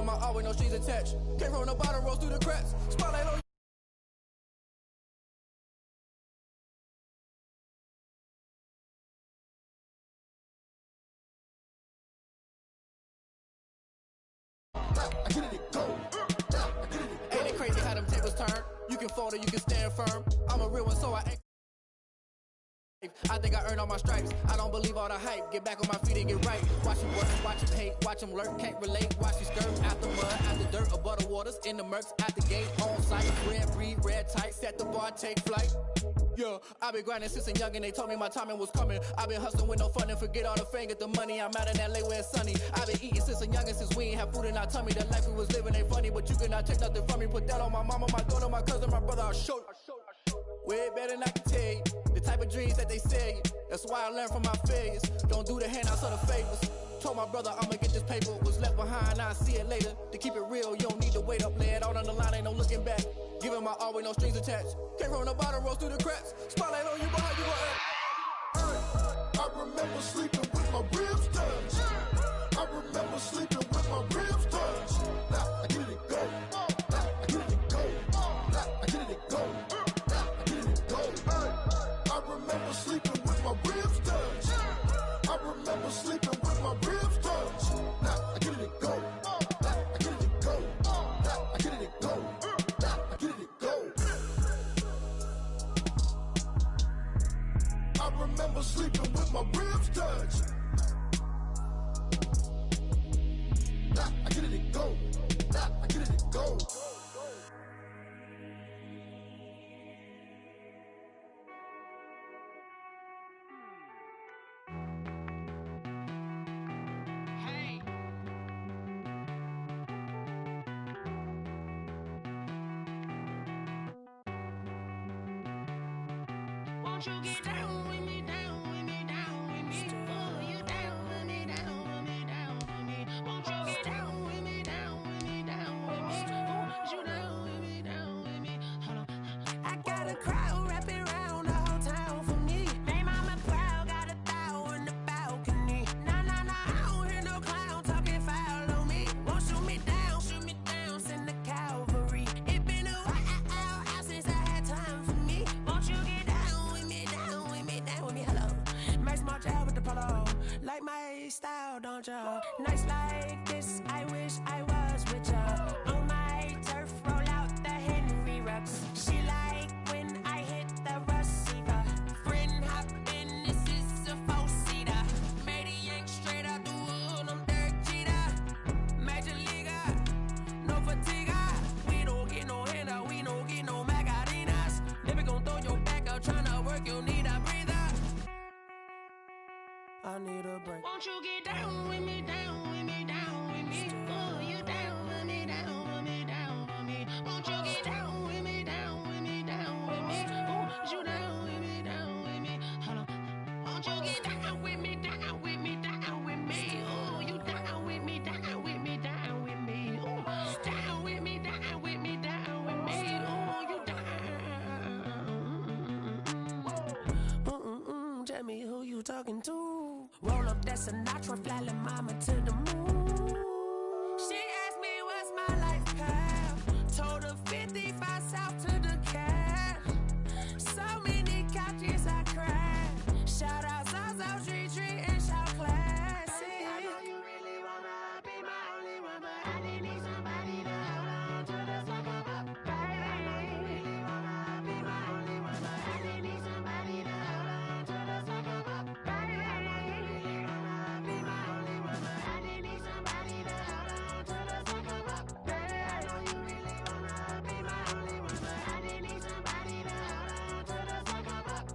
Giving my all with no strings attached. Came from the bottom, rose through the cracks. Spotlight on. Ain't it crazy how them tables turn? You can fold or you can stand firm. I'm a real one, so I ain't. I think I earned all my stripes. I don't believe all the hype. Get back on my feet and get right. Watch him work, watch him hate, watch him lurk. Can't relate, watch him skirt. Out the mud, out the dirt, above the waters, in the murks, out the gate, on site. Red breed, red tight, set the bar, take flight. Yeah, I been grinding since a young and they told me my timing was coming. I been hustling with no fun and forget all the fame, get the money. I'm out in LA where it's sunny. I been eating since a young and since we ain't have food in our tummy. The life we was living ain't funny, but you cannot take nothing from me. Put that on my mama, my daughter, my cousin, my brother, I'll show you. Way better than I can tell you. The type of dreams that they sell you. That's why I learned from my failures. Don't do the handouts or the favors. Told my brother I'ma get this paper. Was left behind, I'll see it later. To keep it real, you don't need to wait up. Lay it out on the line, ain't no looking back. Giving my all with no strings attached. Came from the bottom, rose through the cracks. Spotlight on you, but how you gon' act? I remember sleeping with my ribs touched. I remember sleeping with my ribs touched. Now I get it go. Now I get it go. Now I get it go. Now I get it go. I remember sleeping with my ribs touched. I remember sleeping with my ribs touched. Now I get it go. Now I get it go. Now I get it go. Now I get it go. I remember sleeping with my ribs touched. Nah, I get it go. Nah, I get it go. Hey. Won't you get down with me, down with me, down with me? Oh, you down with me, down with me, down with me. Won't you get down with me, down with me, down with me? Oh, you down with me, down with me? Hold on. I got a crowd wrapping around the whole town for me. They mama proud, got a thou in the balcony. Nah, nah, nah, I don't hear no clown talking foul on me. Won't shoot me down, send the cavalry. It been a while since I had time for me. Won't you get down with me, down with me, down with me? Hello. Max my job with the polo. Like my style, don't ya? Nights like this, I wish I was with ya. On my turf, roll out the Henry Rux. She like when I hit the receiver. Friend hop in, this is a four-seater. Made a yank straight out the wood, I'm Derek Jeter. Major leaguer, no fatigue. We don't get no handout, we don't get no Macarinas. Never gon' throw your back out, tryna work, you need a breather. I need a break. Won't you get down with me, down with me, down with me? Oh, you down with me, down with me, down with me? Won't you get down with me, down with me, down with me? Oh, you down with me, down with me? Hold on. Won't you get down with me, down with me, down with me? Oh, you down with me, down with me, down with me? Oh, down with me, down with me, down with me? Oh, you down. Tell me who you talking to. Roll up that Sinatra, fly la mama to the moon. She asked me what's my life path. Told her 55 south to the cab. So many couches I cried. Shout out South Street and shout classic. I know you really wanna be my only one, but I didn't need somebody to hold on to the sucker up. Baby, I know you really wanna be my only one, but I didn't need somebody to hold on to the sucker up. Baby, I know you really wanna be my only one, but I didn't need somebody to hold on to the sucker up. Baby, I know you really wanna be my only one, but I didn't need somebody to hold on to the sucker up.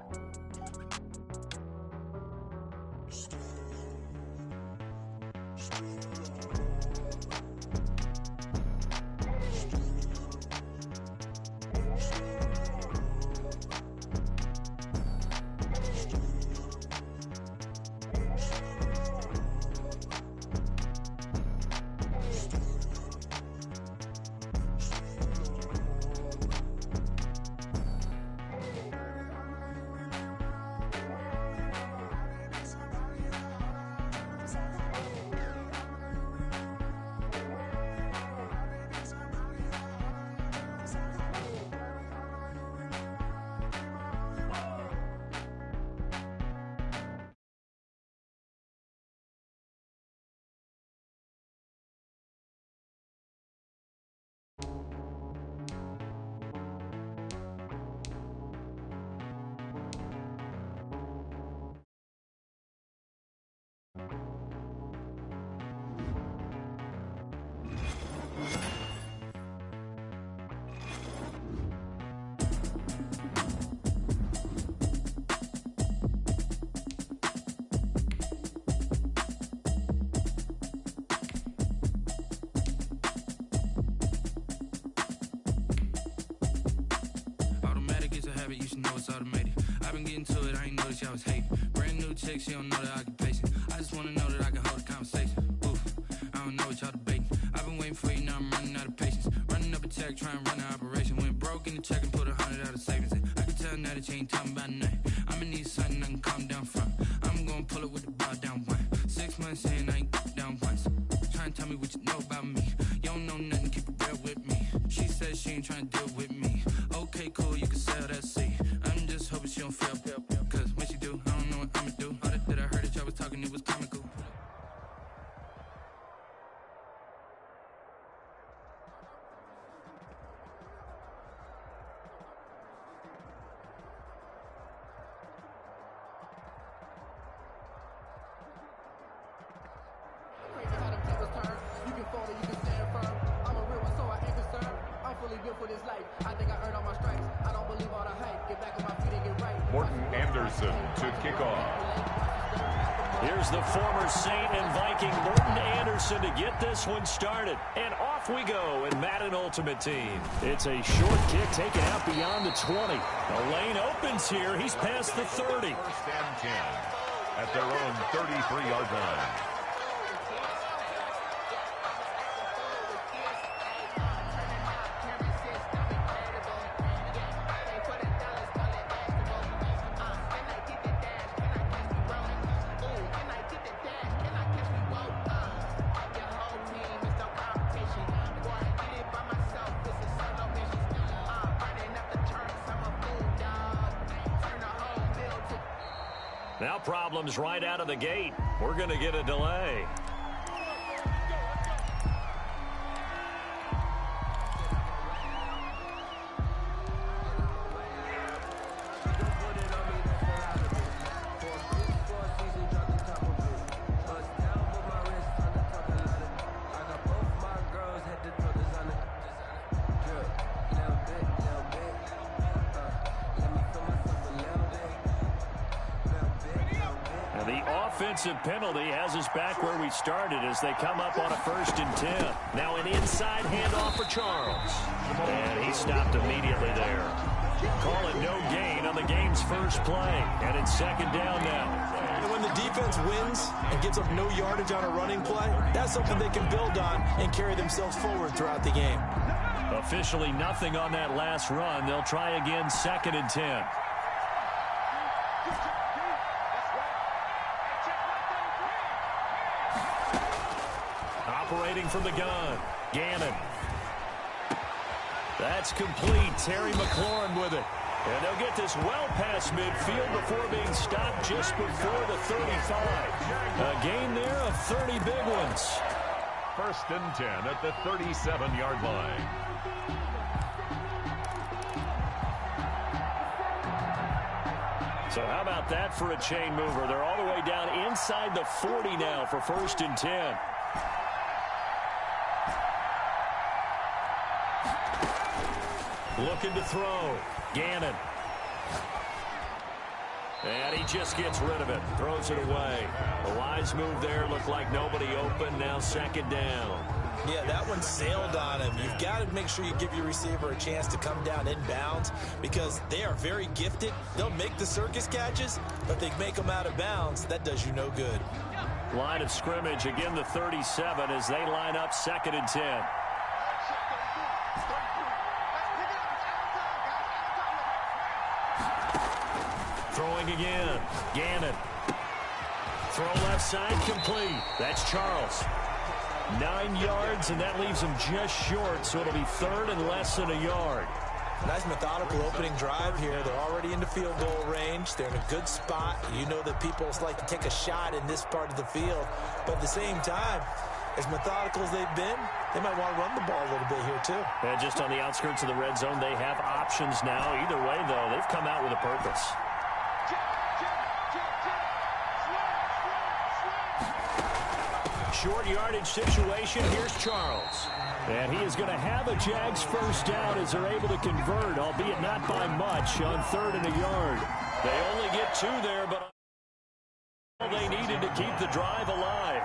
been getting to it, I ain't noticed y'all was hating. Brand new chick, she don't know the occupation. I just wanna know that I can hold a conversation. Oof, I don't know what y'all debating. I've been waiting for you, now I'm running out of patience. Running up a check, trying to run an operation. Went broke in the check and put 100 out of savings in. I can tell now that you ain't talking about nothing. I'ma need something I can calm down from. I'm gonna pull it with the bar down one. 6 months in, I ain't down once. Trying to tell me what you know about me. You don't know nothing, keep it real with me. She said she ain't trying to deal with me. Okay, cool, you can sell that seat. I'm just hoping she don't fail. Cause when she do, I don't know what I'ma do. All that I heard that y'all was talking, it was comical. Crazy how them tables turn. You can fall or you can stand firm. I'm a real one, so I ain't concerned. I'm fully built for this life. I think I earned all my stripes. I don't believe all the hype. Get back on my feet and get right. Morton Anderson to kick off. Here's the former Saint and Viking Morton Anderson to get this one started. And off we go in Madden Ultimate Team. It's a short kick taken out beyond the 20. The lane opens here. He's past the 30. First and 10 at their own 33-yard line. Now problems right out of the gate. We're going to get a delay. Offensive penalty has us back where we started as they come up on a 1st and 10. Now an inside handoff for Charles. And he stopped immediately there. Call it no gain on the game's first play. And it's 2nd down now. And when the defense wins and gives up no yardage on a running play, that's something they can build on and carry themselves forward throughout the game. Officially nothing on that last run. They'll try again 2nd and 10. Operating from the gun, Gannon. That's complete. Terry McLaurin with it. And they'll get this well past midfield before being stopped just before the 35. A gain there of 30 big ones. 1st and 10 at the 37-yard line. So how about that for a chain mover? They're all the way down inside the 40 now for 1st and 10. Looking to throw. Gannon. And he just gets rid of it. Throws it away. A wise move there. Looked like nobody open. Now 2nd down. Yeah, that one sailed on him. You've got to make sure you give your receiver a chance to come down inbounds because they are very gifted. They'll make the circus catches, but they make them out of bounds. That does you no good. Line of scrimmage, again the 37 as they line up 2nd and 10. Throwing again. Gannon. Throw left side complete. That's Charles. 9 yards, and that leaves him just short, so it'll be 3rd and less than a yard. Nice methodical opening drive here. They're already into field goal range. They're in a good spot. You know that people like to take a shot in this part of the field. But at the same time, as methodical as they've been, they might want to run the ball a little bit here too. And just on the outskirts of the red zone, they have options now. Either way, though, they've come out with a purpose. Short yardage situation. Here's Charles. And he is going to have a Jags 1st down as they're able to convert, albeit not by much, on 3rd and a yard. They only get 2 there, but all they needed to keep the drive alive.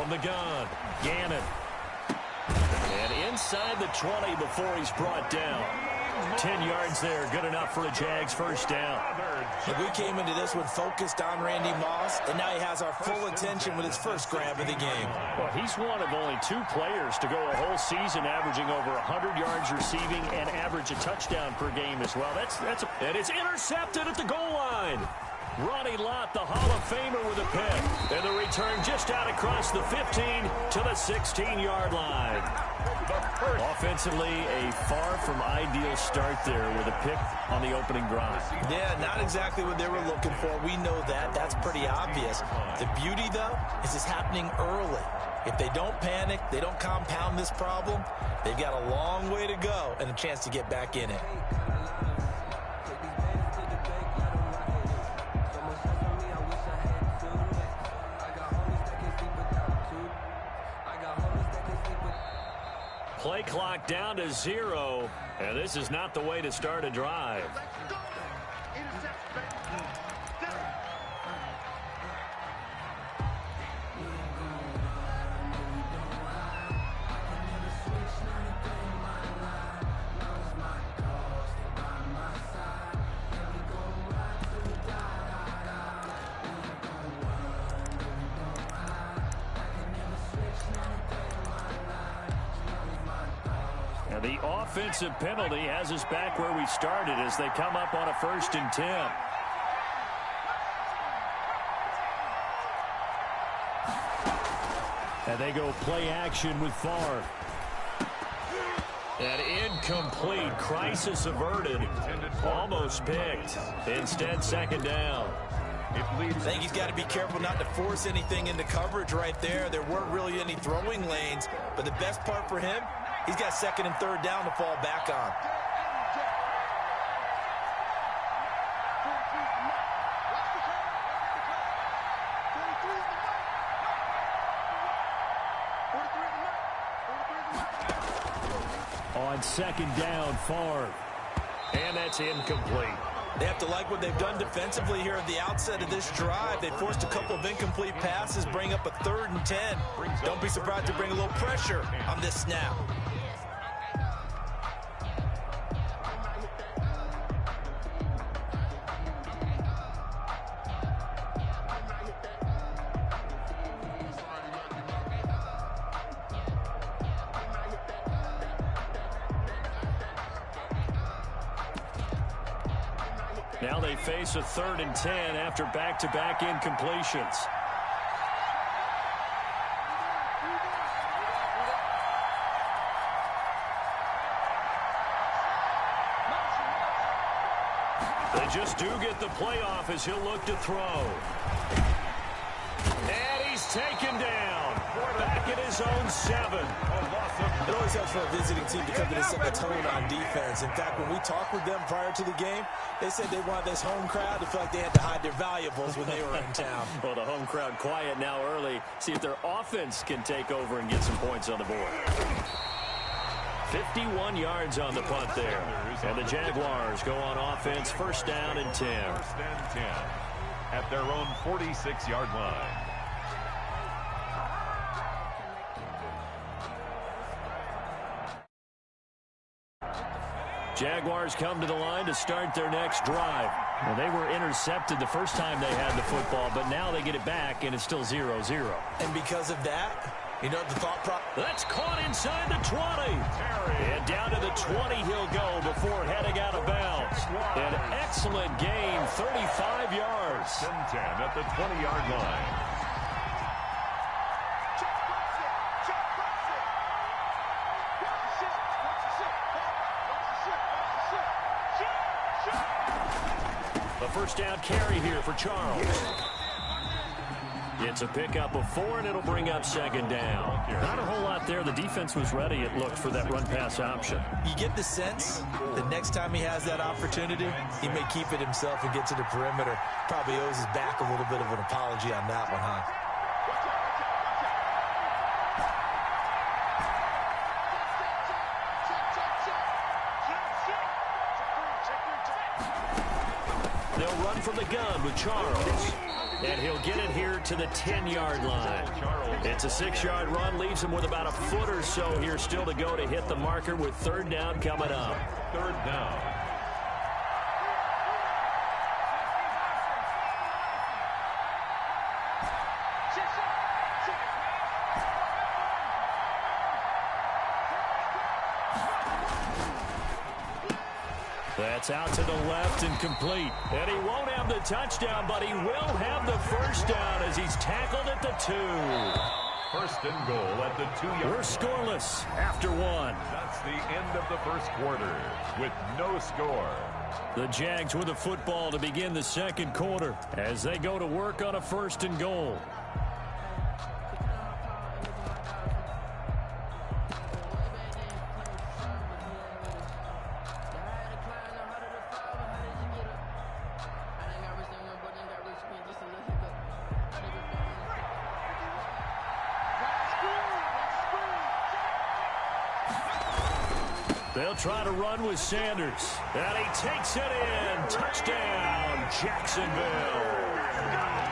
From the gun, Gannon. And inside the 20 before he's brought down. 10 yards there, good enough for a Jags first down. And we came into this one focused on Randy Moss, and now he has our full attention with his first grab of the game. Well, he's one of only 2 players to go a whole season averaging over 100 yards receiving and average a touchdown per game as well. And it's intercepted at the goal line. Ronnie Lott, the Hall of Famer, with a pick. And the return just out across the 15 to the 16-yard line. Offensively, a far from ideal start there with a pick on the opening drive. Yeah, not exactly what they were looking for. We know that. That's pretty obvious. The beauty, though, is it's happening early. If they don't panic, they don't compound this problem, they've got a long way to go and a chance to get back in it. Play clock down to 0, and this is not the way to start a drive. The offensive penalty has us back where we started as they come up on a 1st and 10. And they go play action with Favre. And incomplete. Crisis averted. Almost picked. Instead, 2nd down. I think he's got to be careful not to force anything into coverage right there. There weren't really any throwing lanes, but the best part for him, he's got 2nd and 3rd down to fall back on. On 2nd down, Favre. And that's incomplete. They have to like what they've done defensively here at the outset of this drive. They forced a couple of incomplete passes, bring up a 3rd and 10. Don't be surprised to bring a little pressure on this snap. Now they face a 3rd and 10 after back-to-back incompletions. They just do get the playoff as he'll look to throw. And he's taken down. Back at his own 7. It always helps for a visiting team to come in and set the tone on defense. In fact, when we talked with them prior to the game, they said they wanted this home crowd to feel like they had to hide their valuables when they were in town. Well, the home crowd quiet now early. See if their offense can take over and get some points on the board. 51 yards on the punt there. And the Jaguars go on offense, 1st down and 10. 1st and 10 at their own 46-yard line. Jaguars come to the line to start their next drive. Well, they were intercepted the first time they had the football, but now they get it back, and it's still 0-0. And because of that, you know the thought process. That's caught inside the 20. And down to the 20 he'll go before heading out of bounds. An excellent gain, 35 yards. 10 at the 20-yard line. A 1st down carry here for Charles. It's a pickup of 4, and it'll bring up 2nd down. Not a whole lot there. The defense was ready, it looked, for that run-pass option. You get the sense that next time he has that opportunity, he may keep it himself and get to the perimeter. Probably owes his back a little bit of an apology on that one, huh? They'll run from the gun with Charles. And he'll get it here to the 10-yard line. It's a 6-yard run, leaves him with about a foot or so here still to go to hit the marker with third down coming up. Third down. That's out to the left and complete. And he won't have the touchdown, but he will have the first down as he's tackled at the 2. First and goal at the 2-yard line. We're scoreless after 1. That's the end of the first quarter with no score. The Jags with the football to begin the second quarter as they go to work on a first and goal. They'll try to run with Sanders. And he takes it in. Touchdown, Jacksonville.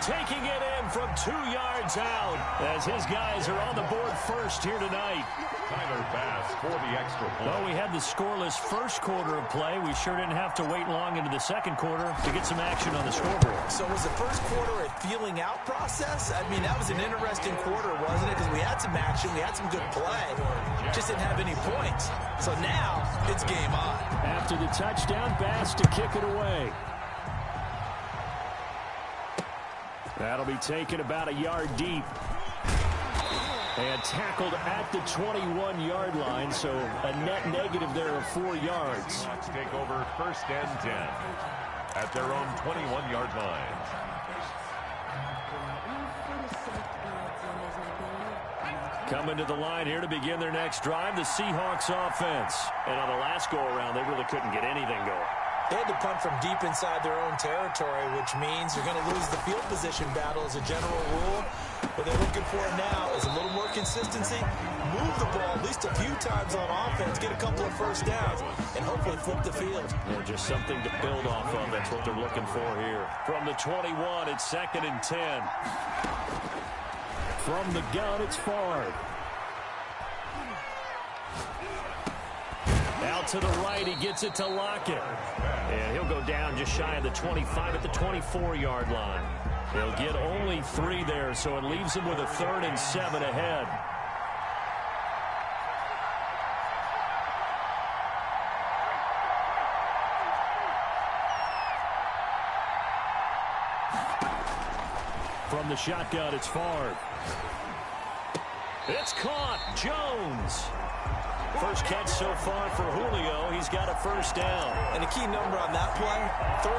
Taking it in from 2 yards out as his guys are on the board first here tonight. Tyler Bass for the extra point. Well, we had the scoreless first quarter of play. We sure didn't have to wait long into the second quarter to get some action on the scoreboard. So was the first quarter a feeling out process? I mean, that was an interesting quarter, wasn't it? Because we had some action, we had some good play, just didn't have any points. So now it's game on. After the touchdown, Bass to kick it away. That'll be taken about a yard deep. And tackled at the 21-yard line, so a net negative there of 4 yards. Let's take over first and 10 at their own 21-yard line. Coming to the line here to begin their next drive, the Seahawks offense. And on the last go-around, they really couldn't get anything going. They had to punt from deep inside their own territory, which means you're going to lose the field position battle as a general rule. What they're looking for now is a little more consistency, move the ball at least a few times on offense, get a couple of first downs, and hopefully flip the field. Yeah, just something to build off of. That's what they're looking for here. From the 21, it's 2nd and 10. From the gun, it's Favre. Out to the right, he gets it to Lockett. And he'll go down just shy of the 25 at the 24-yard line. He'll get only 3 there, so it leaves him with a 3rd and 7 ahead. From the shotgun, it's Favre. It's caught. Jones. First catch so far for Julio. He's got a first down. And the key number on that play, 3.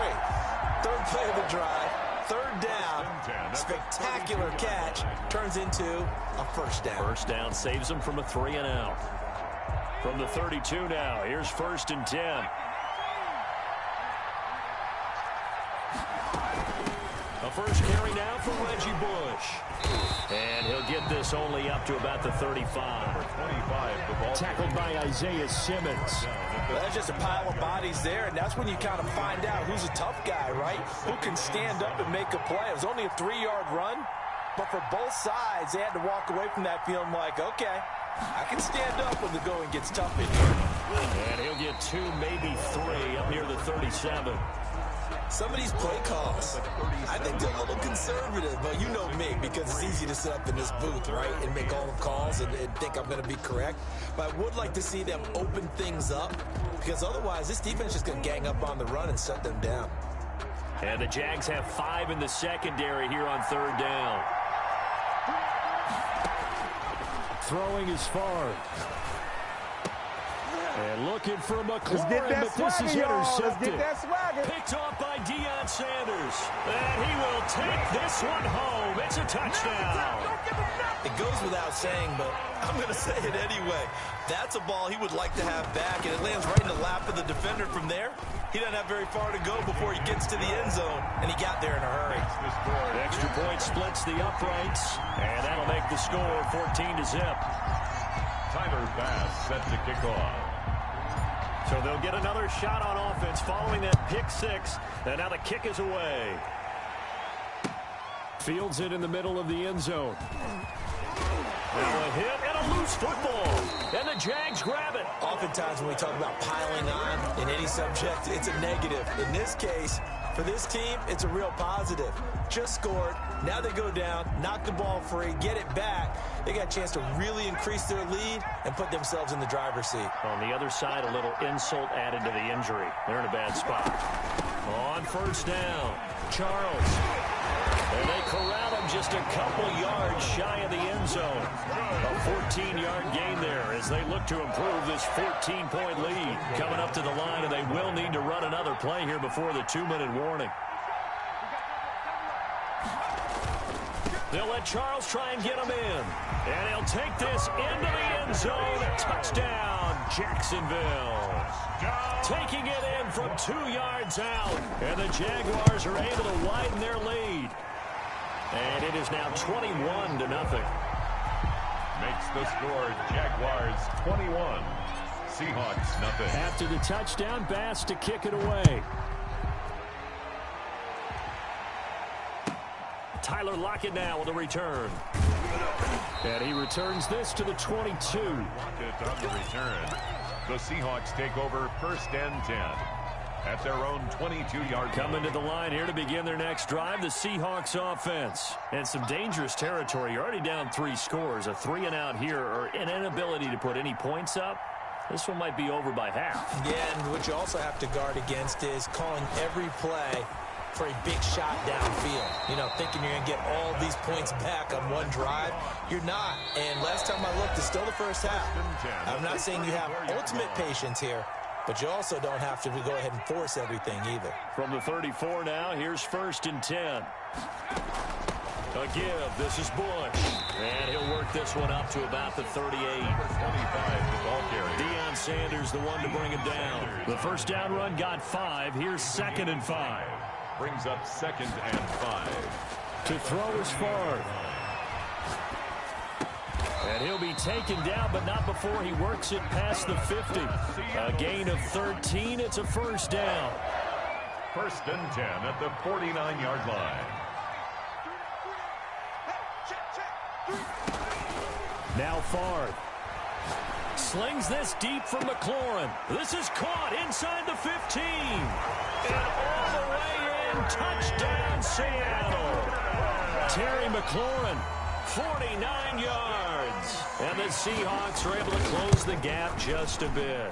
Third play of the drive, 3rd down. Spectacular catch turns into a first down. First down saves him from a 3 and out. From the 32 now, here's 1st and 10. A first carry now for Reggie Bush. And he'll get this only up to about the 35. Tackled by Isaiah Simmons. Well, that's just a pile of bodies there, and that's when you kind of find out who's a tough guy, right? Who can stand up and make a play. It was only a 3-yard run, but for both sides, they had to walk away from that feeling like, okay, I can stand up when the going gets tough in here. And he'll get 2, maybe 3 up near the 37. Some of these play calls, I think they're a little conservative, but you know me, because it's easy to sit up in this booth, right, and make all the calls and think I'm going to be correct. But I would like to see them open things up, because otherwise this defense is just going to gang up on the run and shut them down. And the Jags have 5 in the secondary here on 3rd down. Throwing is Favre. And looking for McLaurin, but this is intercepted. Picked off by Deion Sanders. And he will take this one home. It's a touchdown. It goes without saying, but I'm going to say it anyway. That's a ball he would like to have back, and it lands right in the lap of the defender from there. He doesn't have very far to go before he gets to the end zone, and he got there in a hurry. The extra point splits the uprights, and that'll make the score 14-0. Tyler Bass set to kick off. So they'll get another shot on offense following that pick six. And now the kick is away. Fields it in the middle of the end zone. Now a hit and a loose football. And the Jags grab it. Oftentimes when we talk about piling on in any subject, it's a negative. In this case, for this team, it's a real positive. Just scored. Now they go down, knock the ball free, get it back. They got a chance to really increase their lead and put themselves in the driver's seat. On the other side, a little insult added to the injury. They're in a bad spot. On first down, Charles. And they corral him just a couple yards shy of the end zone. A 14-yard gain there as they look to improve this 14-point lead. Coming up to the line, and they will need to run another play here before the 2-minute warning. They'll let Charles try and get him in. And he'll take this into the end zone. Touchdown, Jacksonville. Taking it in from 2 yards out. And the Jaguars are able to widen their lead. And it is now 21-0. Makes the score Jaguars 21, Seahawks nothing. After the touchdown, Bass to kick it away. Tyler Lockett now with a return. And he returns this to the 22. Lockett on the return. The Seahawks take over first and 10 at their own 22-yard line. Coming to the line here to begin their next drive, the Seahawks offense. And some dangerous territory. You're already down 3 scores. A 3-and-out here, or an inability to put any points up. This one might be over by half. Yeah, and what you also have to guard against is calling every play for a big shot downfield. You know, thinking you're going to get all these points back on one drive. You're not. And last time I looked, it's still the first half. I'm not saying you have ultimate patience here, but you also don't have to go ahead and force everything either. From the 34 now, here's first and 10. A give. This is Bush. And he'll work this one up to about the 38. 25, the ball carrier. Deion Sanders, the one to bring it down. The first down run got 5. Here's 2nd and 5. Brings up 2nd and 5. To throw is Favre. And he'll be taken down, but not before he works it past the 50. A gain of 13. It's a first down. First and 10 at the 49-yard line. Now Favre. Slings this deep from McLaurin. This is caught inside the 15. And all the way in. Touchdown, Seattle. Terry McLaurin, 49 yards. And the Seahawks are able to close the gap just a bit.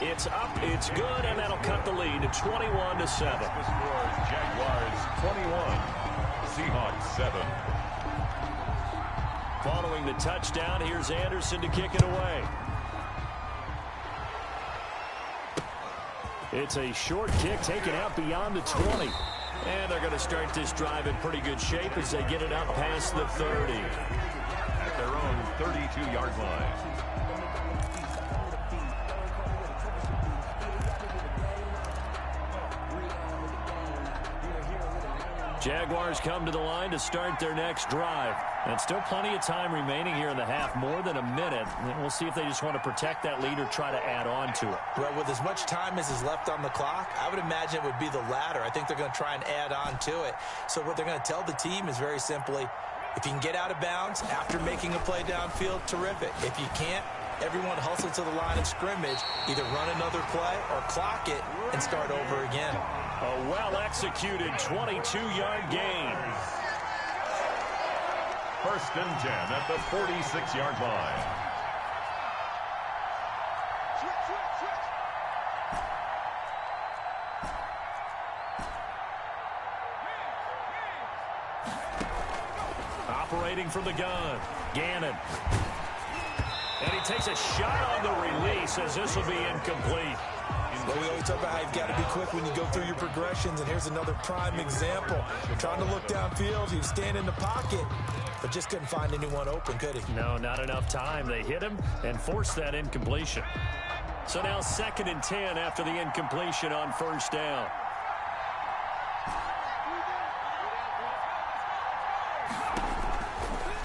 It's up, it's good, and that'll cut the lead to 21-7. The score is Jaguars 21, Seahawks 7. Following the touchdown, here's Anderson to kick it away. It's a short kick taken out beyond the 20. And they're going to start this drive in pretty good shape as they get it up past the 30. At their own 32-yard line. Jaguars come to the line to start their next drive. And still plenty of time remaining here in the half, more than a minute. And we'll see if they just want to protect that lead or try to add on to it. Well, with as much time as is left on the clock, I would imagine it would be the latter. I think they're going to try and add on to it. So what they're going to tell the team is very simply, if you can get out of bounds after making a play downfield, terrific. If you can't, everyone hustle to the line of scrimmage, either run another play or clock it and start over again. A well-executed 22-yard gain. First and 10 at the 46-yard line. Operating from the gun, Gannon. And he takes a shot on the release as this will be incomplete. Well, we always talk about how you've got to be quick when you go through your progressions, and here's another prime example. Trying to look downfield, he was standing in the pocket, but just couldn't find anyone open, could he? No, not enough time. They hit him and forced that incompletion. So now 2nd and 10 after the incompletion on first down.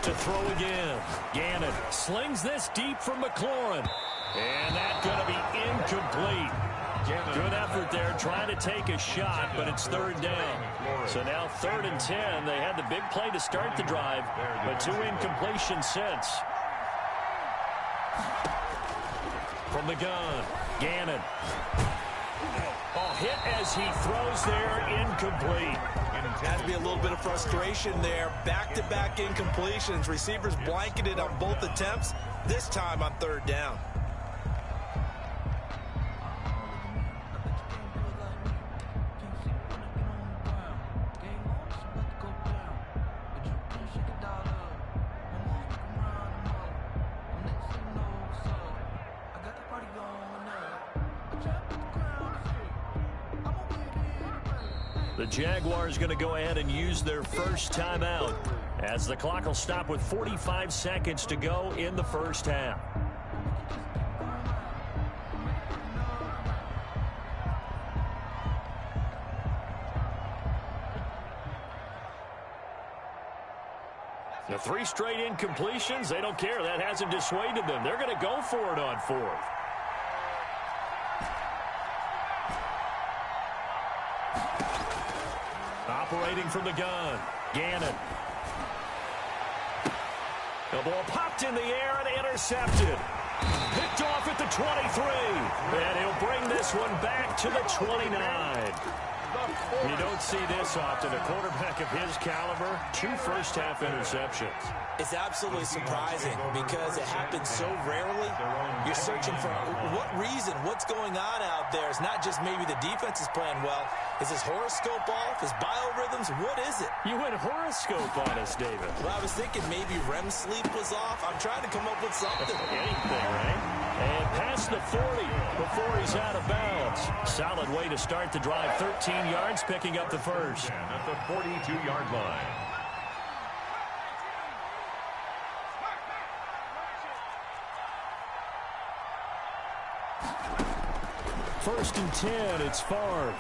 to throw again. Gannon slings this deep from McLaurin. And that's going to be incomplete. Good effort there trying to take a shot, but it's third down. So now 3rd and 10. They had the big play to start the drive, but 2 incompletions since. From the gun, Gannon. Oh, hit as he throws there, incomplete. Has to be a little bit of frustration there. Back-to-back incompletions. Receivers blanketed on both attempts, this time on 3rd down. The Jaguars going to go ahead and use their first timeout as the clock will stop with 45 seconds to go in the first half. The 3 straight incompletions, they don't care. That hasn't dissuaded them. They're going to go for it on 4th. Operating from the gun, Gannon. The ball popped in the air and intercepted. Picked off at the 23. And he'll bring this one back to the 29. You don't see this often. A quarterback of his caliber, 2 first-half interceptions. It's absolutely surprising because it happens so rarely. You're searching for what reason, what's going on out there. It's not just maybe the defense is playing well. Is his horoscope off? His biorhythms? What is it? You went horoscope on us, David. Well, I was thinking maybe REM sleep was off. I'm trying to come up with something. Anything, right? And past the 40 before he's out of bounds. Solid way to start the drive. 13 yards, picking up the first. At the 42-yard line. First and 10, it's Favre.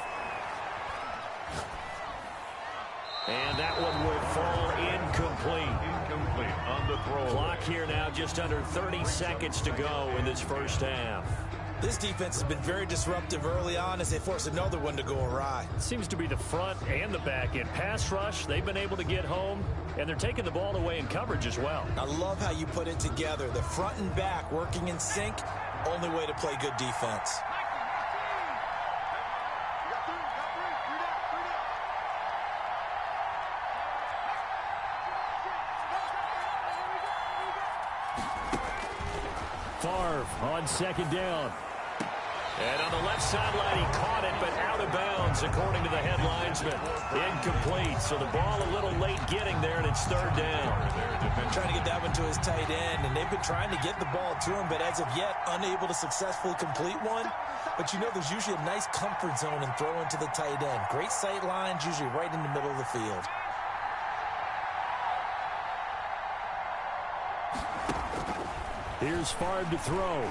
And that one will fall incomplete. Incomplete on the throw. Clock here now, just under 30 seconds to go in this first half. This defense has been very disruptive early on as they force another one to go awry. Seems to be the front and the back end. Pass rush, they've been able to get home, and they're taking the ball away in coverage as well. I love how you put it together. The front and back working in sync, only way to play good defense. Favre on second down. And on the left sideline, he caught it, but out of bounds, according to the head linesman. Incomplete, so the ball a little late getting there, and it's third down. Trying to get that one to his tight end, and they've been trying to get the ball to him, but as of yet, unable to successfully complete one. But you know, there's usually a nice comfort zone in throwing to the tight end. Great sight lines, usually right in the middle of the field. Here's Favre to throw.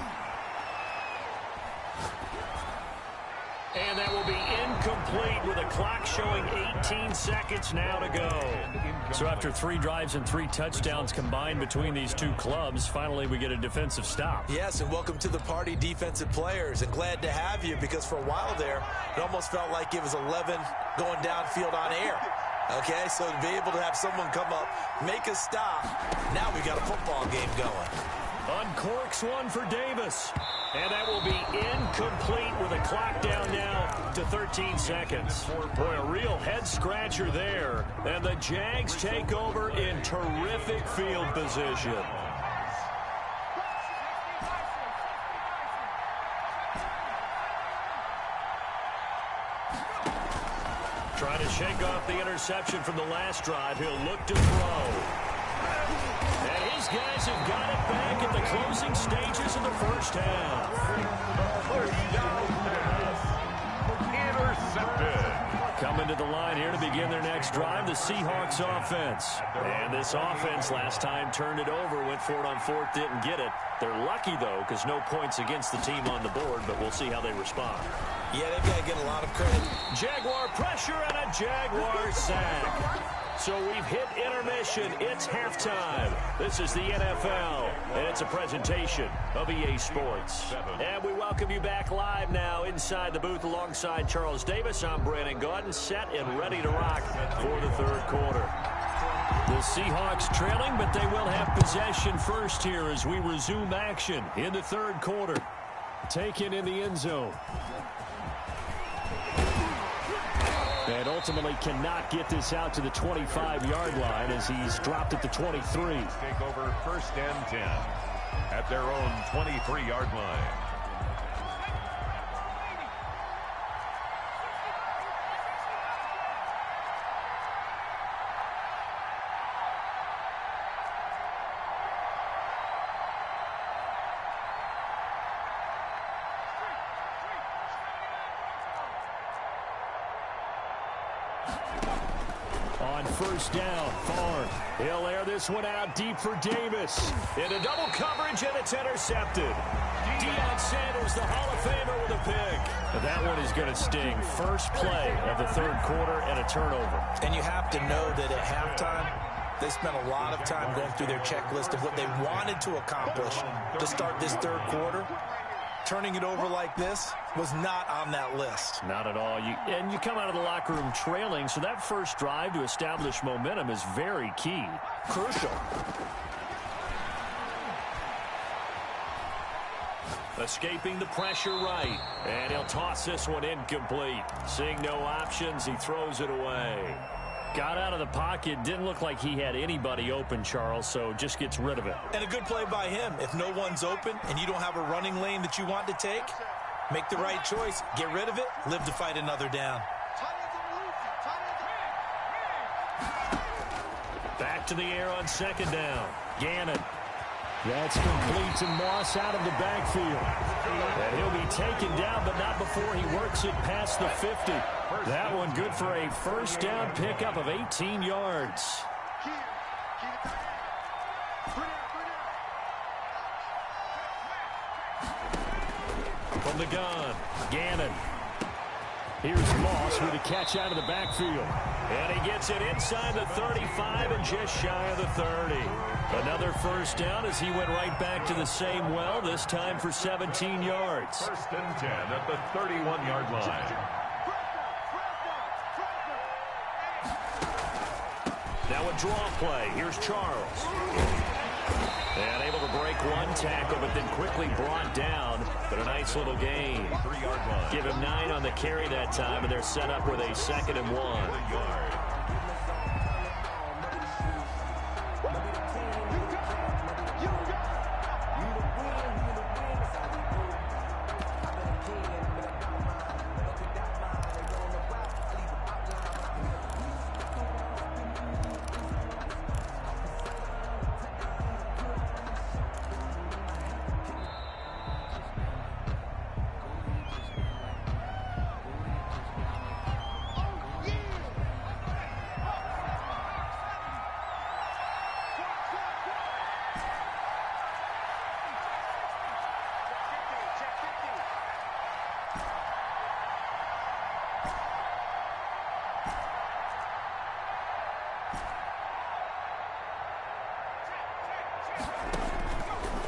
And that will be incomplete with a clock showing 18 seconds now to go. So after 3 drives and 3 touchdowns combined between these two clubs, finally we get a defensive stop. Yes, and welcome to the party, defensive players. And glad to have you because for a while there, it almost felt like it was 11 going downfield on air. Okay, so to be able to have someone come up, make a stop, now we got a football game going. Uncorks one for Davis. And that will be incomplete with a clock down now to 13 seconds. Boy, a real head-scratcher there. And the Jags take over in terrific field position. Trying to shake off the interception from the last drive. He'll look to throw. And his guys have got it back at the closing stages of the first half. Intercepted. Coming to the line here to begin their next drive, the Seahawks offense. And this offense last time turned it over, went for it on fourth, didn't get it. They're lucky, though, because no points against the team on the board, but we'll see how they respond. Yeah, they've got to get a lot of credit. Jaguar pressure and a Jaguar sack. So we've hit intermission. It's halftime. This is the NFL, and it's a presentation of EA Sports. And we welcome you back live now inside the booth alongside Charles Davis. I'm Brandon Gaudin, set and ready to rock for the third quarter. The Seahawks trailing, but they will have possession first here as we resume action in the third quarter. Taken in the end zone. And ultimately cannot get this out to the 25-yard line as he's dropped at the 23. Take over first and 10 at their own 23-yard line. On first down, Farm. He'll air this one out deep for Davis. Into double coverage, and it's intercepted. Deion Sanders, the Hall of Famer, with a pick. That one is going to sting. First play of the third quarter and a turnover. And you have to know that at halftime, they spent a lot of time going through their checklist of what they wanted to accomplish to start this third quarter. Turning it over like this was not on that list. Not at all. And you come out of the locker room trailing, so that first drive to establish momentum is very key. Crucial. Escaping the pressure right. And he'll toss this one incomplete. Seeing no options, he throws it away. Got out of the pocket. Didn't look like he had anybody open, Charles, so just gets rid of it. And a good play by him. If no one's open and you don't have a running lane that you want to take, make the right choice. Get rid of it. Live to fight another down. Back to the air on second down. Gannon. That's complete to Moss out of the backfield. And he'll be taken down, but not before he works it past the 50. That one good for a first down pickup of 18 yards. From the gun, Gannon. Here's Moss with a catch out of the backfield. And he gets it inside the 35 and just shy of the 30. Another first down as he went right back to the same well, this time for 17 yards. First and 10 at the 31-yard line. Now a draw play. Here's Charles. And able to break one tackle, but then quickly brought down. But a nice little gain. 3-yard line. Give him 9 on the carry that time, and they're set up with a 2nd and 1.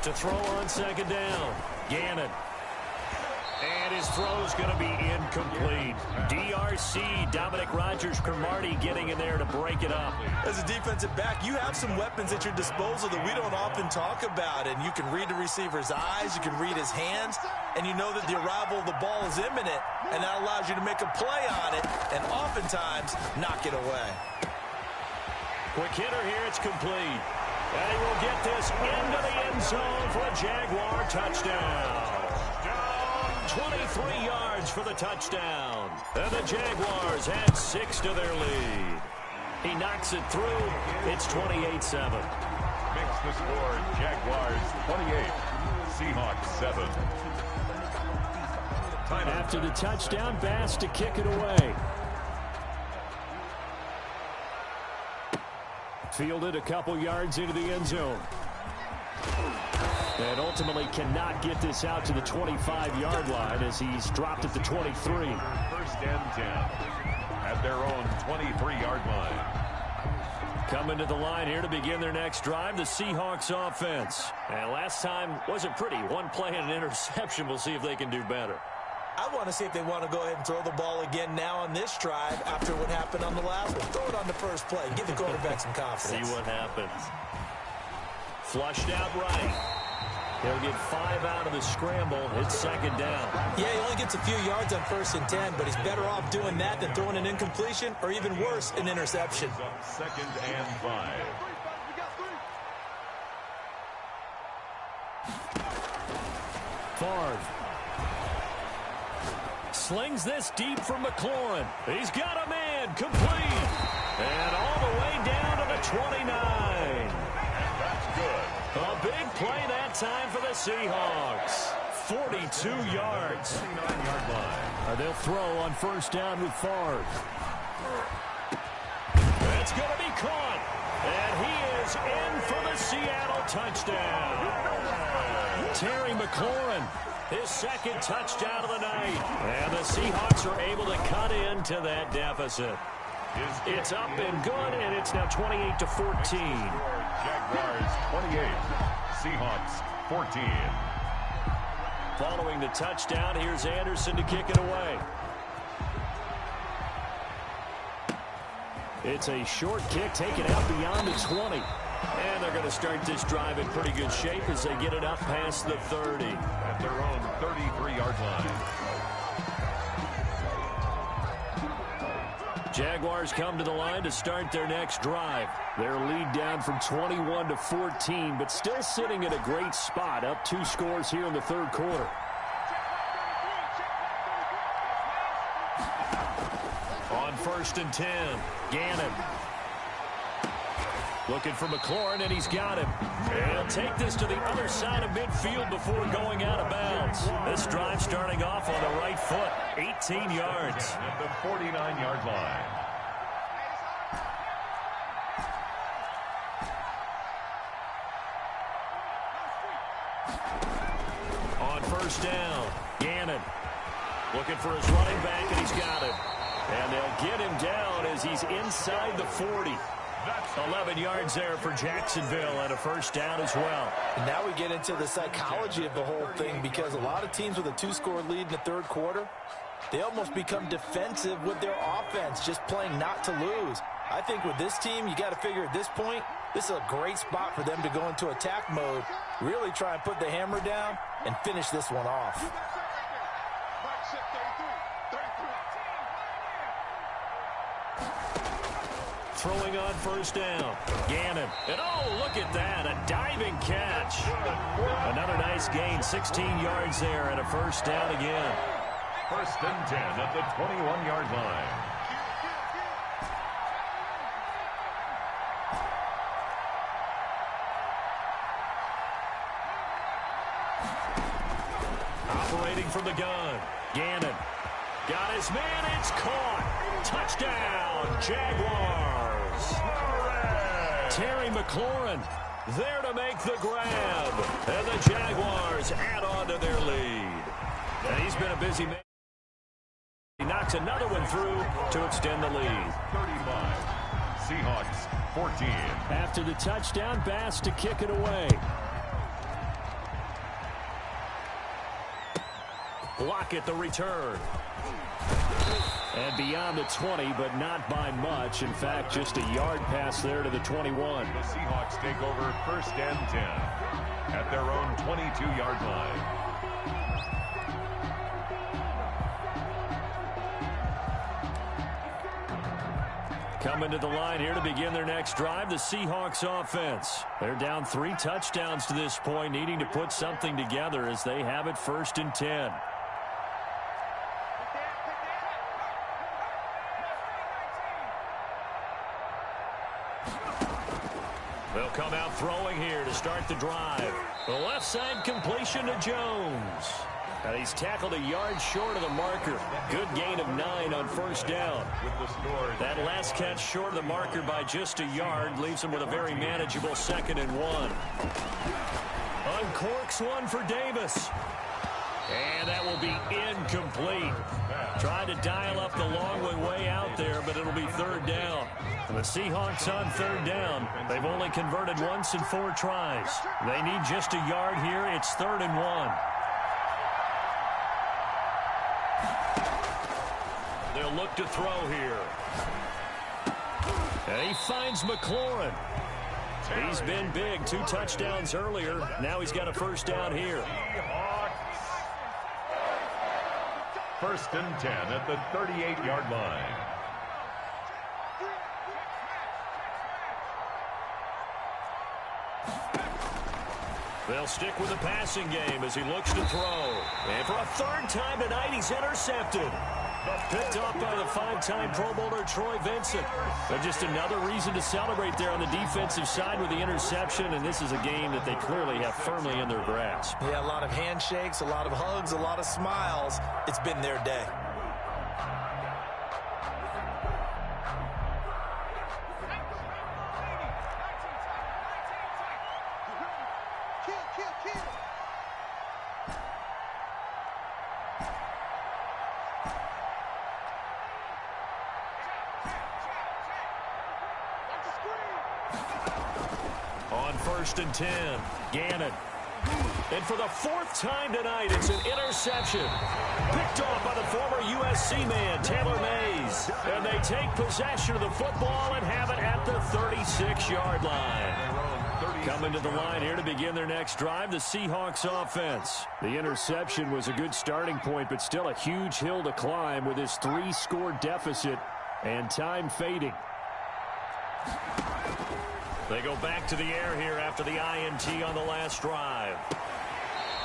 To throw on second down, Gannon. And his throw's going to be incomplete. DRC, Dominic Rodgers-Cromartie getting in there to break it up. As a defensive back, you have some weapons at your disposal that we don't often talk about. And you can read the receiver's eyes, you can read his hands, and you know that the arrival of the ball is imminent, and that allows you to make a play on it and oftentimes knock it away. Quick hitter here, it's complete. And he will get this into the end zone for a Jaguar touchdown. 23 yards for the touchdown. And the Jaguars add 6 to their lead. He knocks it through. It's 28-7. Makes the score Jaguars 28, Seahawks 7. After the touchdown, Bass to kick it away. Fielded a couple yards into the end zone. And ultimately cannot get this out to the 25-yard line as he's dropped at the 23. First and 10 at their own 23-yard line. Coming to the line here to begin their next drive, the Seahawks offense. And last time wasn't pretty. One play and an interception. We'll see if they can do better. I want to see if they want to go ahead and throw the ball again now on this drive after what happened on the last one. Throw it on the first play. Give the quarterback some confidence. See what happens. Flushed out right. He'll get 5 out of the scramble. It's second down. Yeah, he only gets a few yards on 1st and 10, but he's better off doing that than throwing an incompletion or even worse, an interception. Second and 5. Favre slings this deep for McLaurin. He's got a man complete. And all the way down to the 29. That's good. A big play that time for the Seahawks. 42 yards. 29-yard line. They'll throw on first down with Favre. That's going to be caught. And he is in for the Seattle touchdown. Terry McLaurin, his second touchdown of the night. And the Seahawks are able to cut into that deficit. It's up and good, and it's now 28-14. Jaguars 28, Seahawks 14. Following the touchdown, here's Anderson to kick it away. It's a short kick taken out beyond the 20. And they're going to start this drive in pretty good shape as they get it up past the 30. At their own 33-yard line. Jaguars come to the line to start their next drive. Their lead down from 21-14, but still sitting at a great spot, up 2 scores here in the third quarter. On 1st and 10, Gannon. Looking for McLaurin, and he's got him. And he'll take this to the other side of midfield before going out of bounds. This drive starting off on the right foot, 18 yards. At the 49-yard line. On first down, Gannon. Looking for his running back, and he's got him. And they'll get him down as he's inside the 40. 11 yards there for Jacksonville and a first down as well. And now we get into the psychology of the whole thing, because a lot of teams with a 2-score lead in the third quarter, they almost become defensive with their offense, just playing not to lose. I think with this team, you got to figure at this point, this is a great spot for them to go into attack mode, really try and put the hammer down and finish this one off. Throwing on first down, Gannon. And oh, look at that, a diving catch. Another nice gain, 16 yards there, and a first down again. First and 10 at the 21-yard line. Operating from the gun, Gannon. Got his man, it's caught. Touchdown, Jaguars. Terry McLaurin there to make the grab. And the Jaguars add on to their lead. And he's been a busy man. He knocks another one through to extend the lead. 35, Seahawks 14. After the touchdown, Bass to kick it away. Block at the return. And beyond the 20, but not by much. In fact, just a yard pass there to the 21. The Seahawks take over first and 10 at their own 22-yard line. Coming to the line here to begin their next drive, the Seahawks offense. They're down 3 touchdowns to this point, needing to put something together as they have it first and 10. They'll come out throwing here to start the drive. The left side completion to Jones. And he's tackled a yard short of the marker. Good gain of 9 on first down. That last catch short of the marker by just a yard leaves him with a very manageable 2nd and 1. Uncorks one for Davis. And that will be incomplete. Trying to dial up the long way out there, but it'll be 3rd down. And the Seahawks on 3rd down. They've only converted once in 4 tries. They need just a yard here. It's 3rd and 1. They'll look to throw here. And he finds McLaurin. He's been big. 2 touchdowns earlier. Now he's got a 1st down here. 1st and 10 at the 38-yard line. They'll stick with the passing game as he looks to throw. And for a 3rd time tonight, he's intercepted. Picked off by the 5-time Pro Bowler Troy Vincent. But just another reason to celebrate there on the defensive side with the interception, and this is a game that they clearly have firmly in their grasp. Yeah, a lot of handshakes, a lot of hugs, a lot of smiles. It's been their day. On 1st and 10, Gannon. And for the 4th time tonight, it's an interception. Picked off by the former USC man, Taylor Mays. And they take possession of the football and have it at the 36-yard line. Coming to the line here to begin their next drive, the Seahawks offense. The interception was a good starting point, but still a huge hill to climb with his 3-score deficit and time fading. They go back to the air here after the INT on the last drive.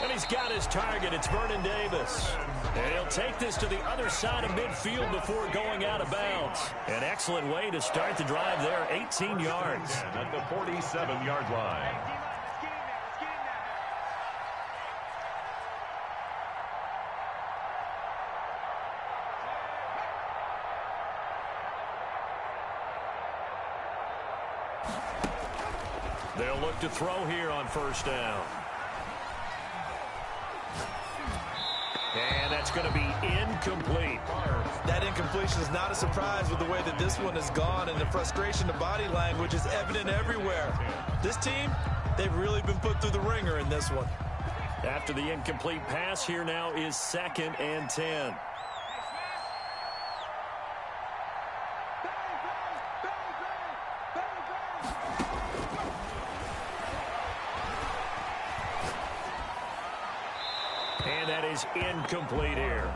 And he's got his target. It's Vernon Davis. And he'll take this to the other side of midfield before going out of bounds. An excellent way to start the drive there, 18 yards. At the 47-yard line. They'll look to throw here on 1st down. And that's going to be incomplete. That incompletion is not a surprise with the way that this one has gone, and the frustration, the body language is evident everywhere. This team, they've really been put through the ringer in this one. After the incomplete pass, here now is 2nd and 10. And that is incomplete here.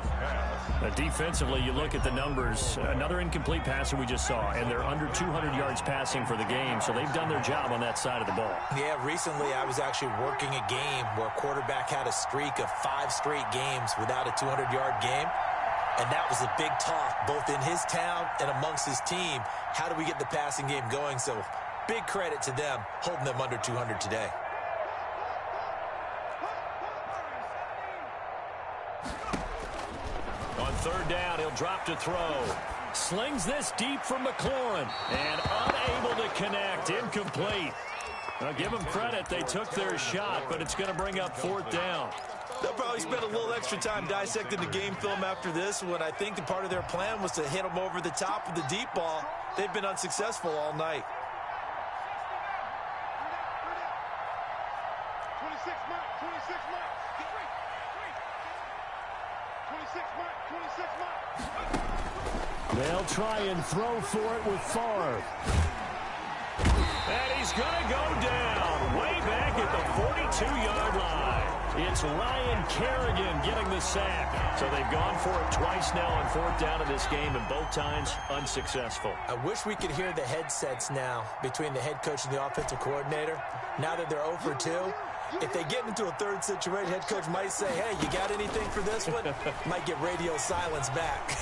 Defensively, you look at the numbers. Another incomplete passer we just saw, and they're under 200 yards passing for the game, so they've done their job on that side of the ball. Yeah, recently I was actually working a game where a quarterback had a streak of 5 straight games without a 200-yard game, and that was a big talk, both in his town and amongst his team. How do we get the passing game going? So big credit to them holding them under 200 today. On 3rd down, he'll drop to throw. Slings this deep from McLaurin. And unable to connect. Incomplete. Now, give them credit. They took their shot, but it's going to bring up 4th down. They'll probably spend a little extra time dissecting the game film after this one. I think the part of their plan was to hit them over the top of the deep ball. They've been unsuccessful all night. 26 mark, 26 mark. 26 mark, 26 mark. They'll try and throw for it with Favre. And he's going to go down way back at the 42-yard line. It's Ryan Kerrigan getting the sack. So they've gone for it twice now on 4th down in this game, and both times unsuccessful. I wish we could hear the headsets now between the head coach and the offensive coordinator. Now that they're 0 for 2, if they get into a 3rd situation, head coach might say, hey, you got anything for this one? Might get radio silence back.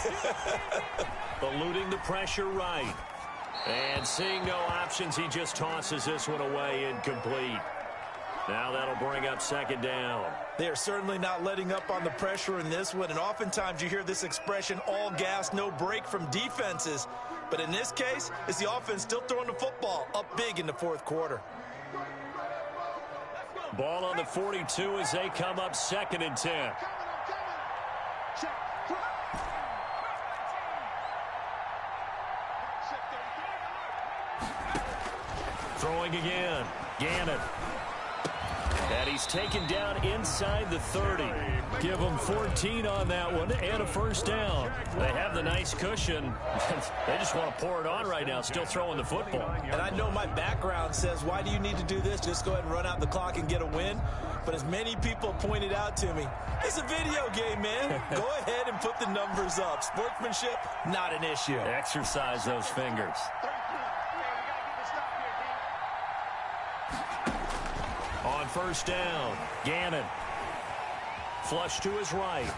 Eluding the pressure right. And seeing no options, he just tosses this one away incomplete. Now that'll bring up second down. They are certainly not letting up on the pressure in this one, and oftentimes you hear this expression, all gas, no break from defenses. But in this case, it's the offense still throwing the football up big in the fourth quarter. Ball on the 42 as they come up 2nd and 10. Throwing again. Gannon. And he's taken down inside the 30. Give them 14 on that one and a first down. They have the nice cushion. They just want to pour it on right now, still throwing the football. And I know my background says, why do you need to do this? Just go ahead and run out the clock and get a win. But as many people pointed out to me, it's a video game, man. Go ahead and put the numbers up. Sportsmanship, not an issue. Exercise those fingers. On first down, Gannon. Flush to his right.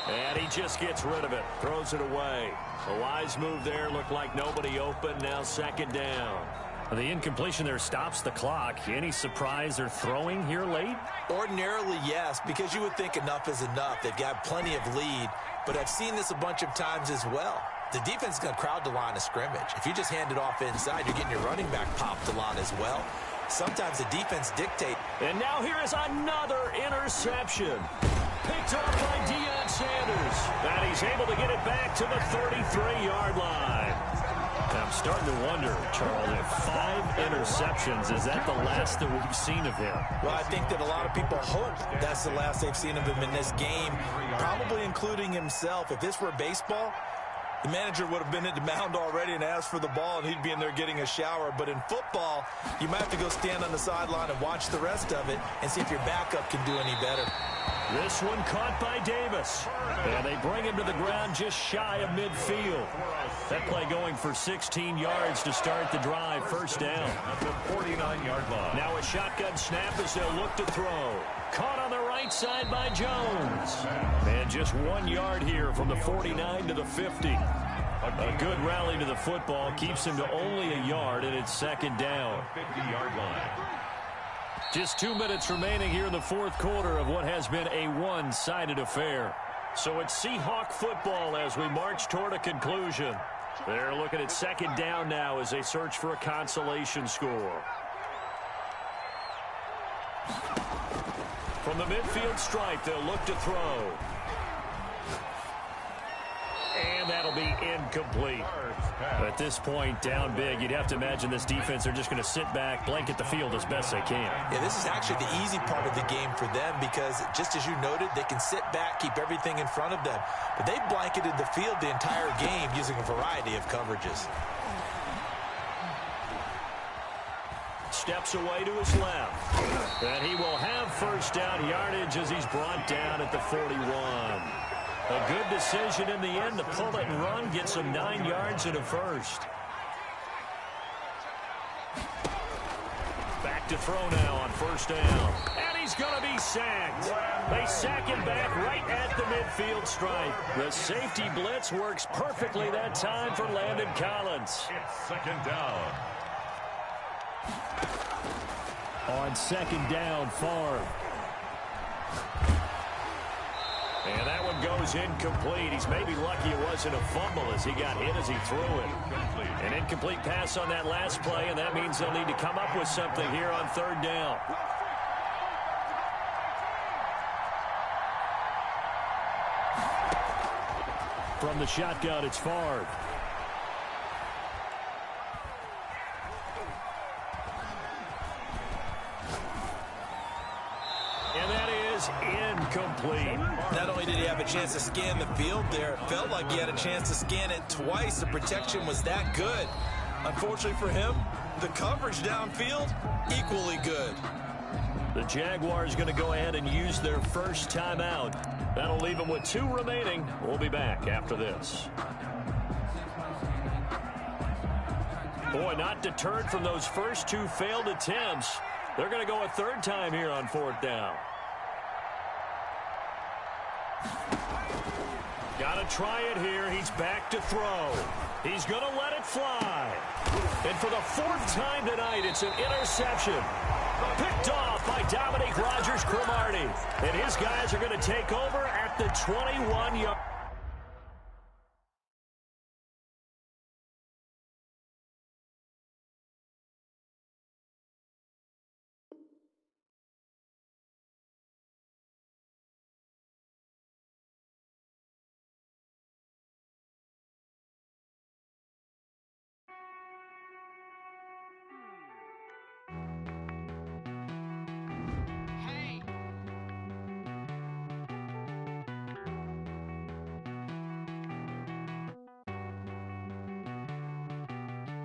And he just gets rid of it. Throws it away. A wise move there. Looked like nobody open. Now second down. The incompletion there stops the clock. Any surprise they're throwing here late? Ordinarily, yes, because you would think enough is enough. They've got plenty of lead. But I've seen this a bunch of times as well. The defense is going to crowd the line of scrimmage. If you just hand it off inside, you're getting your running back popped a lot as well. Sometimes the defense dictates. And now here is another interception. Picked off by Deion Sanders. And he's able to get it back to the 33-yard line. I'm starting to wonder, Charles, if 5 interceptions, is that the last that we've seen of him? Well, I think that a lot of people hope that's the last they've seen of him in this game, probably including himself. If this were baseball, the manager would have been at the mound already and asked for the ball, and he'd be in there getting a shower. But in football, you might have to go stand on the sideline and watch the rest of it and see if your backup can do any better. This one caught by Davis. And they bring him to the ground just shy of midfield. That play going for 16 yards to start the drive. First down. At the 49-yard line. Now a shotgun snap as they'll look to throw. Caught on the right side by Jones. And just 1 yard here from the 49 to the 50. A good rally to the football keeps him to only a yard, and it's second down. 50-yard line. Just 2 minutes remaining here in the fourth quarter of what has been a one-sided affair. So it's Seahawk football as we march toward a conclusion. They're looking at second down now as they search for a consolation score. From the midfield stripe, they'll look to throw. And that'll be incomplete. At this point, down big, you'd have to imagine this defense, they're just going to sit back, blanket the field as best they can. Yeah, this is actually the easy part of the game for them because, just as you noted, they can sit back, keep everything in front of them. But they blanketed the field the entire game using a variety of coverages. Steps away to his left. And he will have first down yardage as he's brought down at the 41. A good decision in the end to pull it and run, get some 9 yards and a first. Back to throw now on first down. And he's going to be sacked. They sack him back right at the midfield stripe. The safety blitz works perfectly that time for Landon Collins. It's second down. On second down, Favre. And that one goes incomplete. He's maybe lucky it wasn't a fumble as he got hit as he threw it. An incomplete pass on that last play, and that means they'll need to come up with something here on third down. From the shotgun, it's Favre. And that is incomplete. Not only did he have a chance to scan the field there, it felt like he had a chance to scan it twice. The protection was that good. Unfortunately for him, the coverage downfield, equally good. The Jaguars going to go ahead and use their first timeout. That'll leave them with 2 remaining. We'll be back after this. Boy, not deterred from those first 2 failed attempts. They're going to go a third time here on fourth down. Got to try it here. He's back to throw. He's going to let it fly. And for the 4th time tonight, it's an interception. Picked off by Dominique Rogers-Cromartie. And his guys are going to take over at the 21-yard.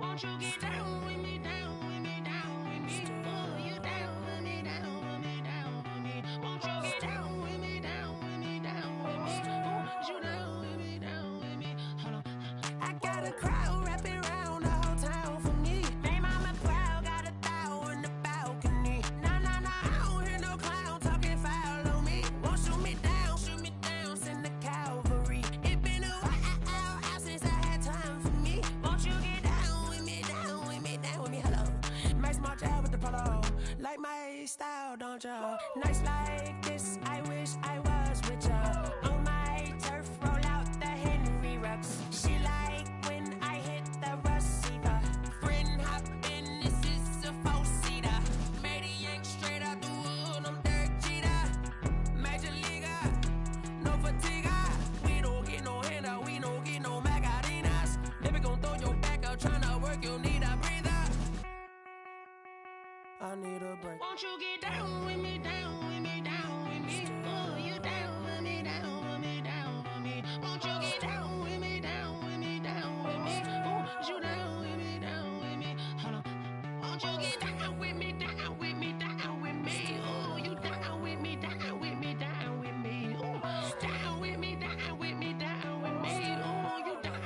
Won't you get down with me, down with me, down with me? Oh, you down with me, down with me, down with me. Won't you get down with me, down with me, down with me? Oh, you down with me, down with me? Hold on. I got a crowd wrapping around the whole town for me. Name mama proud, got a thou in the balcony. Nah, nah, nah, I don't hear no clown talking foul on me. Won't shoot me down, send the cavalry. It been a while since I had time for me. Won't you get down with me, down with me, down with me? Hello. Max March out with the polo. Like my style, don't ya? Nights like this, I wish I was with ya. On my turf, roll out the Henry Rux. She like when I hit the receiver. Friend hop in, this is a four-seater. Made a yank straight out the wood, I'm Derek Jeter. Major leaguer, no fatigue. We don't get no handout, we don't get no Macarinas. Never gon' throw your back out, tryna work, you'll need a breather. I need a break. Won't you get down with me, down with me, down with me? Oh, you down with me, down with me, down with me? Won't you get down with me, down with me, down with me? Oh, you down with me, down with me? Hold on. Won't you get down with me, down with me, down with me? Oh, you down with me, down with me, down with me? Oh, down with me, down with me, down with me? Oh, you down.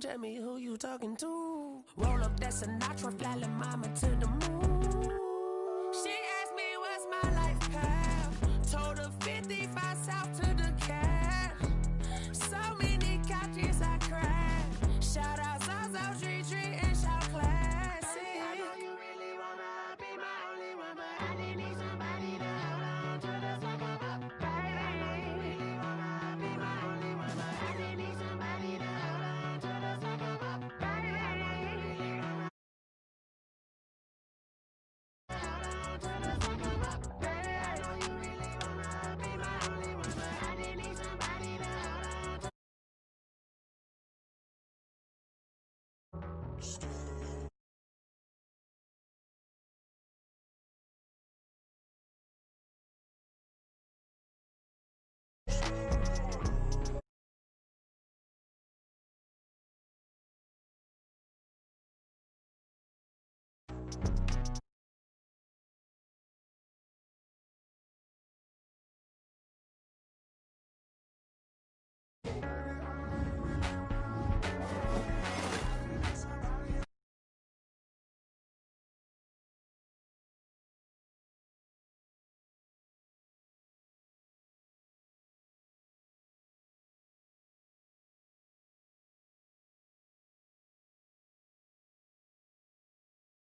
Tell me who you talking to. Roll up that Sinatra, fly la mama to the moon. She asked me what's my life path. Told her 55 south to the cash. So many couches I crashed. Shout out South Street and shout classic. I know you really wanna be my only one, but I didn't need somebody to hold on to the second up. Baby, I know you really wanna be my only one, but I didn't need somebody to hold on to the second up. Baby, I know you really wanna hold on to the second up. Baby, I know you really wanna be my only one, but I didn't need somebody to hold on to.